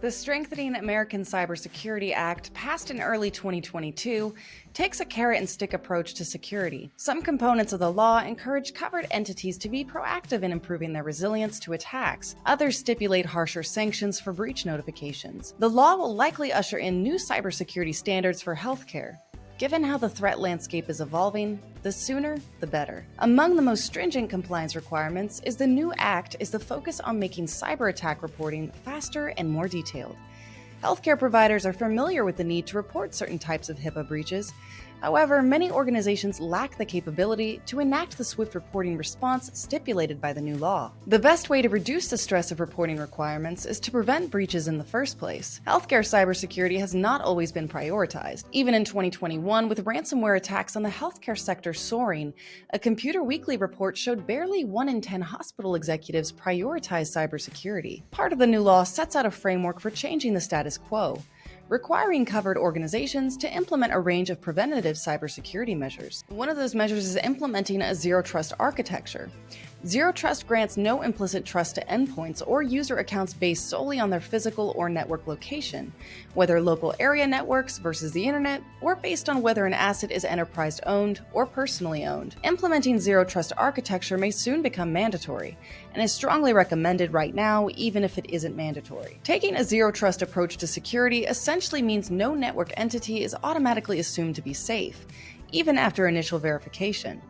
The Strengthening American Cybersecurity Act, passed in early 2022, takes a carrot-and-stick approach to security. Some components of the law encourage covered entities to be proactive in improving their resilience to attacks. Others stipulate harsher sanctions for breach notifications. The law will likely usher in new cybersecurity standards for healthcare. Given how the threat landscape is evolving, the sooner, the better. Among the most stringent compliance requirements is the new act is the focus on making cyber attack reporting faster and more detailed. Healthcare providers are familiar with the need to report certain types of HIPAA breaches. However, many organizations lack the capability to enact the swift reporting response stipulated by the new law. The best way to reduce the stress of reporting requirements is to prevent breaches in the first place. Healthcare cybersecurity has not always been prioritized. Even in 2021, with ransomware attacks on the healthcare sector soaring, a Computer Weekly report showed barely 1 in 10 hospital executives prioritize cybersecurity. Part of the new law sets out a framework for changing the status quo, requiring covered organizations to implement a range of preventative cybersecurity measures. One of those measures is implementing a zero-trust architecture. Zero Trust grants no implicit trust to endpoints or user accounts based solely on their physical or network location, whether local area networks versus the internet, or based on whether an asset is enterprise-owned or personally owned. Implementing Zero Trust architecture may soon become mandatory, and is strongly recommended right now, even if it isn't mandatory. Taking a Zero Trust approach to security essentially means no network entity is automatically assumed to be safe, even after initial verification.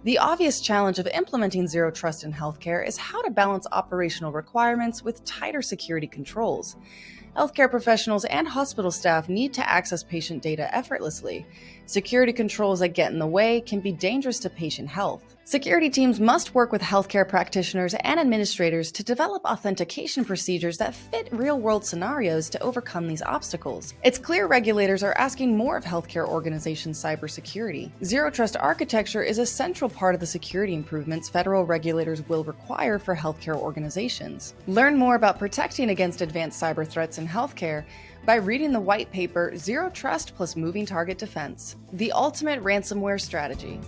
The obvious challenge of implementing Zero Trust in healthcare is how to balance operational requirements with tighter security controls. Healthcare professionals and hospital staff need to access patient data effortlessly. Security controls that get in the way can be dangerous to patient health. Security teams must work with healthcare practitioners and administrators to develop authentication procedures that fit real-world scenarios to overcome these obstacles. It's clear regulators are asking more of healthcare organizations' cybersecurity. Zero Trust architecture is a central part of the security improvements federal regulators will require for healthcare organizations. Learn more about protecting against advanced cyber threats in healthcare by reading the white paper Zero Trust plus Moving Target Defense: The Ultimate Ransomware Strategy.